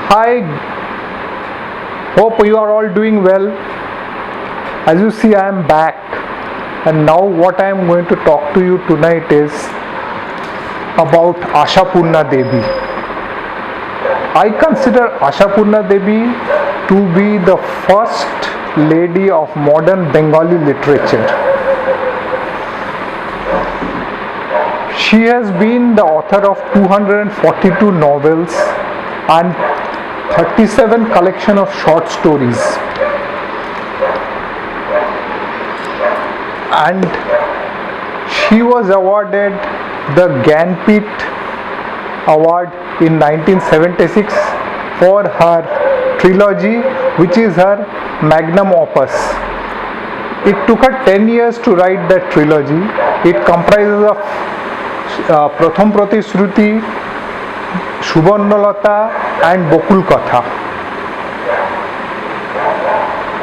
Hi, hope you are all doing well. As you see, I am back, and now what I am going to talk to you tonight is about Ashapurna Devi. I consider Ashapurna Devi to be the first lady of modern Bengali literature. She has been the author of 242 novels and 37 collection of short stories, and she was awarded the Gyanpith Award in 1976 for her trilogy, which is her magnum opus. It took her 10 years to write that trilogy. It comprises of Pratham Pratrishruti, Subarnalata and Bakul Katha.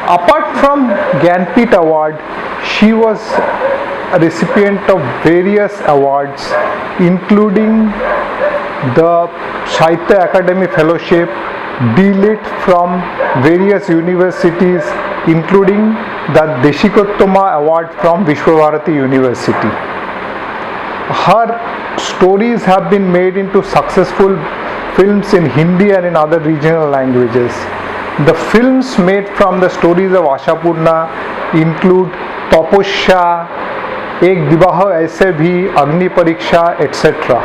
Apart from Gyanpith Award, she was a recipient of various awards, including the Sahitya Academy Fellowship, D.Lit from various universities, including the Deshikottama Award from Vishwabharati University. Her stories have been made into successful films in Hindi and in other regional languages. The films made from the stories of Ashapurna include Taposya, Ek Vibah Aise Bhi, Agni Pariksha, etc.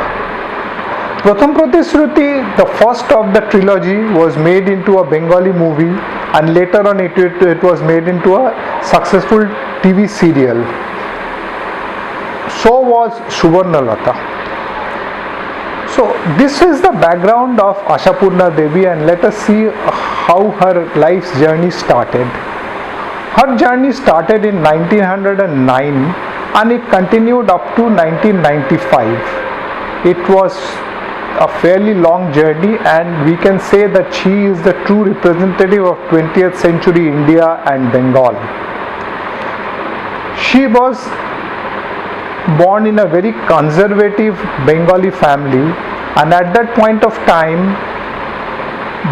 Pratham Pratrishruti, the first of the trilogy, was made into a Bengali movie, and later on it was made into a successful TV serial. So was Subarnalata. So this is the background of Ashapurna Devi, and let us see how her life's journey started. Her journey started in 1909 and it continued up to 1995. It was a fairly long journey, and we can say that she is the true representative of 20th century India and Bengal. She was born in a very conservative Bengali family, and at that point of time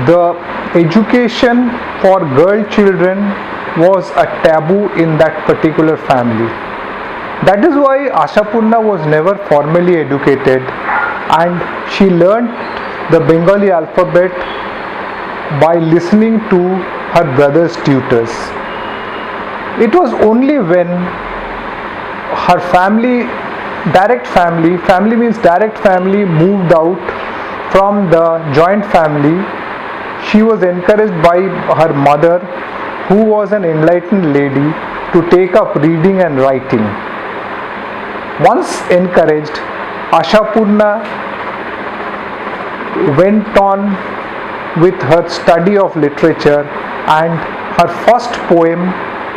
the education for girl children was a taboo in that particular family. That is why Ashapurna was never formally educated, and she learnt the Bengali alphabet by listening to her brother's tutors. It was only when her family means direct family, moved out from the joint family, she was encouraged by her mother, who was an enlightened lady, to take up reading and writing. Once encouraged, Ashapurna went on with her study of literature, and her first poem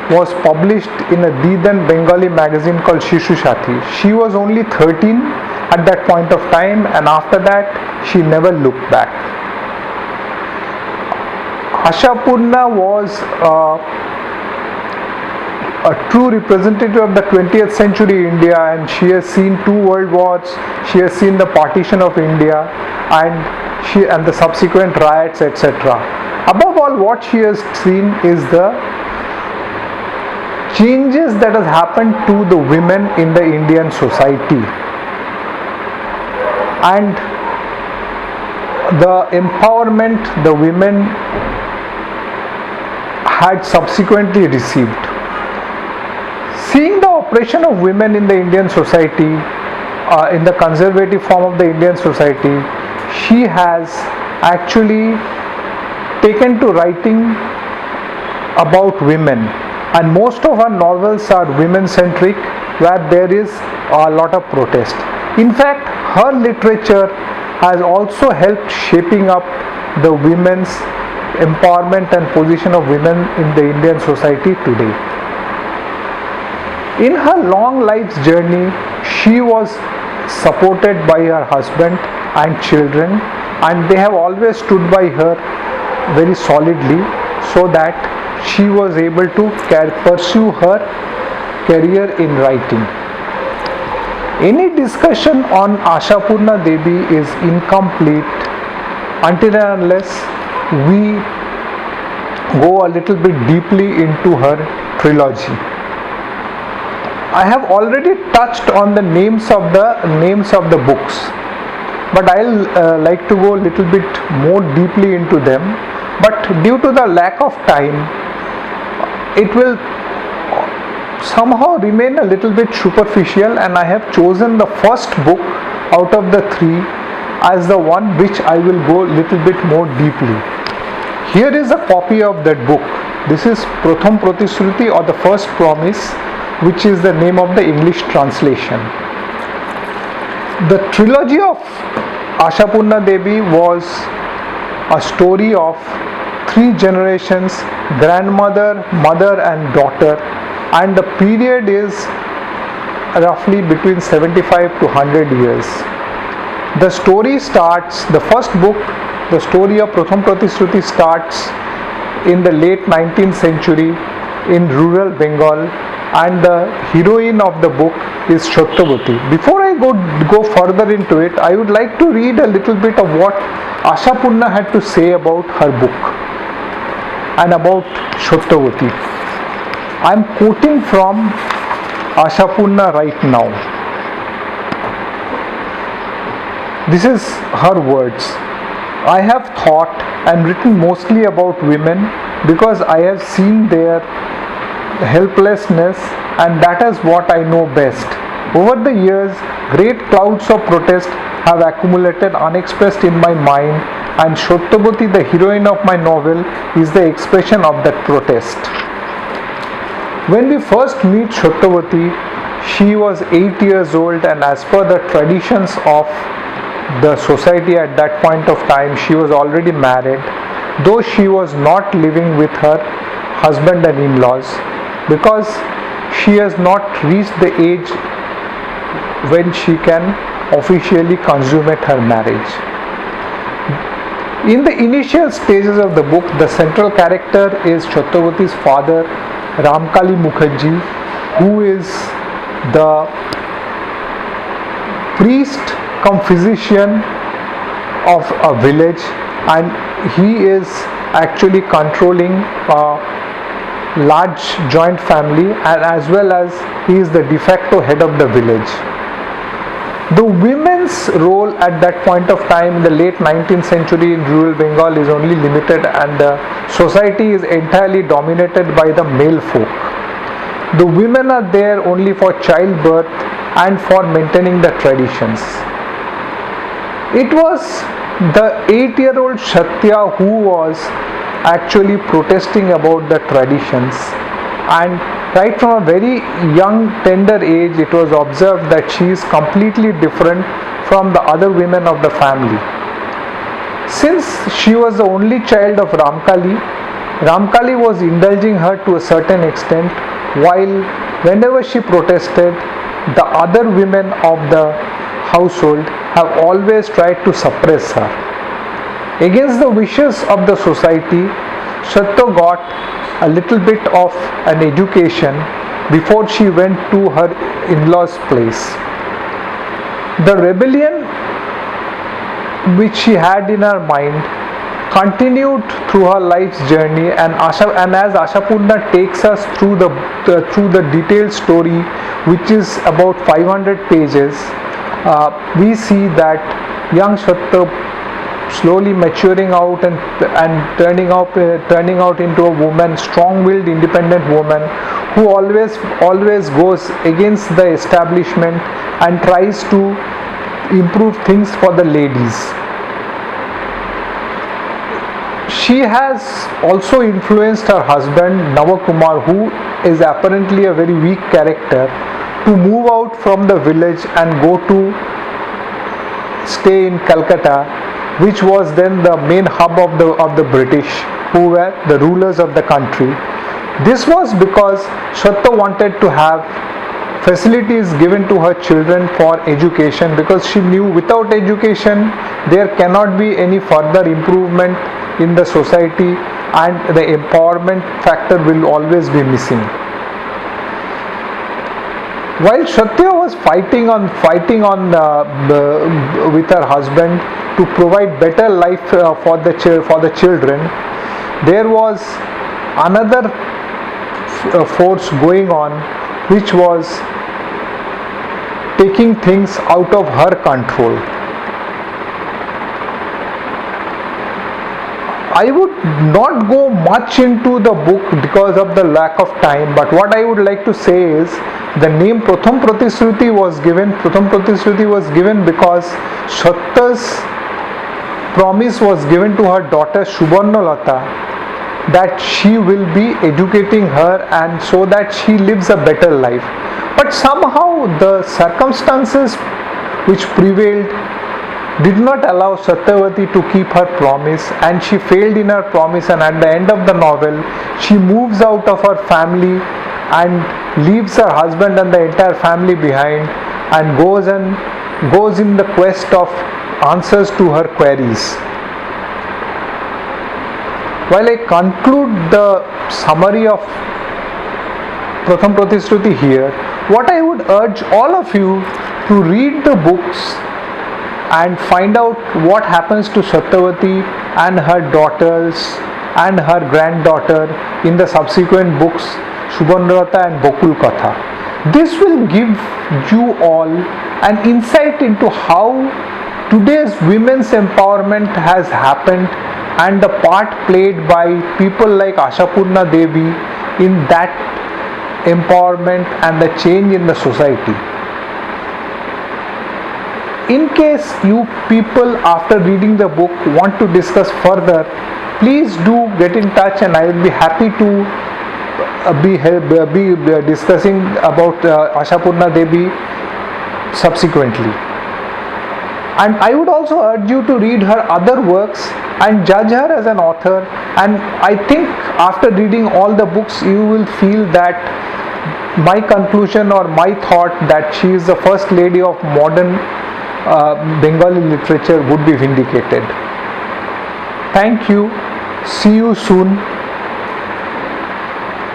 was published in a then Bengali magazine called Shishu Sathi. She was only 13 at that point of time, and after that she never looked back. Ashapurna was a true representative of the 20th century India, and she has seen 2 world wars, she has seen the partition of India and the subsequent riots, etc. Above all, what she has seen is the changes that has happened to the women in the Indian society, and the empowerment the women had subsequently received. Seeing the oppression of women in the Indian society, in the conservative form of the Indian society, she has actually taken to writing about women, and most of her novels are women centric, where there is a lot of protest. In fact, her literature has also helped shaping up the women's empowerment and position of women in the Indian society today. In her long life's journey, she was supported by her husband and children, and they have always stood by her very solidly, so that she was able to pursue her career in writing. Any discussion on Ashapurna Devi is incomplete until and unless we go a little bit deeply into her trilogy. I have already touched on the names of the books, but I'll like to go a little bit more deeply into them. But due to the lack of time, it will somehow remain a little bit superficial, and I have chosen the first book out of the three as the one which I will go a little bit more deeply. Here is a copy of that book. This is Pratham Pratrishruti, or the First Promise, which is the name of the English translation. The trilogy of Ashapurna Devi was a story of three generations, grandmother, mother and daughter, and the period is roughly between 75 to 100 years. The story starts, the first book, the story of Pratham Pratrishruti starts in the late 19th century in rural Bengal, and the heroine of the book is Satyavati. Before I go further into it, I would like to read a little bit of what Ashapurna had to say about her book and about Satyavati. I am quoting from Ashapurna right now. This is her words. I have thought and written mostly about women because I have seen their helplessness, and that is what I know best. Over the years, great clouds of protest have accumulated unexpressed in my mind, and Satyavati, the heroine of my novel, is the expression of that protest. When we first meet Satyavati, she was 8 years old, and as per the traditions of the society at that point of time, she was already married, though she was not living with her husband and in-laws, because she has not reached the age when she can officially consummate her marriage. In the initial stages of the book, the central character is Satyavati's father, Ramkali Mukherjee, who is the priest come physician of a village, and he is actually controlling a large joint family, and as well as he is the de facto head of the village. The women's role at that point of time in the late 19th century in rural Bengal is only limited, and the society is entirely dominated by the male folk. The women are there only for childbirth and for maintaining the traditions. It was the 8-year-old Satya who was actually protesting about the traditions, and right from a very young, tender age, it was observed that she is completely different from the other women of the family. Since she was the only child of Ramkali, Ramkali was indulging her to a certain extent, while whenever she protested, the other women of the household have always tried to suppress her. Against the wishes of the society, Satya got a little bit of an education before she went to her in-laws' place. The rebellion which she had in her mind continued through her life's journey, and as Ashapurna takes us through the detailed story, which is about 500 pages, we see that young Satya slowly maturing out and turning out into a woman, strong-willed, independent woman, who always goes against the establishment and tries to improve things for the ladies. She has also influenced her husband Navakumar, who is apparently a very weak character, to move out from the village and go to stay in Calcutta, which was then the main hub of the British, who were the rulers of the country. This was because Satya wanted to have facilities given to her children for education, because she knew without education there cannot be any further improvement in the society, and the empowerment factor will always be missing. While Satya was fighting on with her husband to provide better life for the children, there was another force going on, which was taking things out of her control. I would not go much into the book because of the lack of time, but what I would like to say is the name Pratham Pratrishruti was given. Pratham Pratrishruti was given because Satta's promise was given to her daughter Subarnalata that she will be educating her and so that she lives a better life. But somehow the circumstances which prevailed did not allow Satyavati to keep her promise, and she failed in her promise, and at the end of the novel she moves out of her family and leaves her husband and the entire family behind and goes in the quest of answers to her queries. While I conclude the summary of Pratham Pratrishruti here, what I would urge all of you to read the books and find out what happens to Satyavati and her daughters and her granddaughter in the subsequent books Subarnalata and Bakul Katha. This will give you all an insight into how today's women's empowerment has happened and the part played by people like Ashapurna Devi in that empowerment and the change in the society. In case you people after reading the book want to discuss further, please do get in touch and I will be happy to be discussing about Ashapurna Devi subsequently. And I would also urge you to read her other works and judge her as an author, and I think after reading all the books you will feel that my conclusion or my thought that she is the first lady of modern Bengali literature would be vindicated. Thank you. See you soon.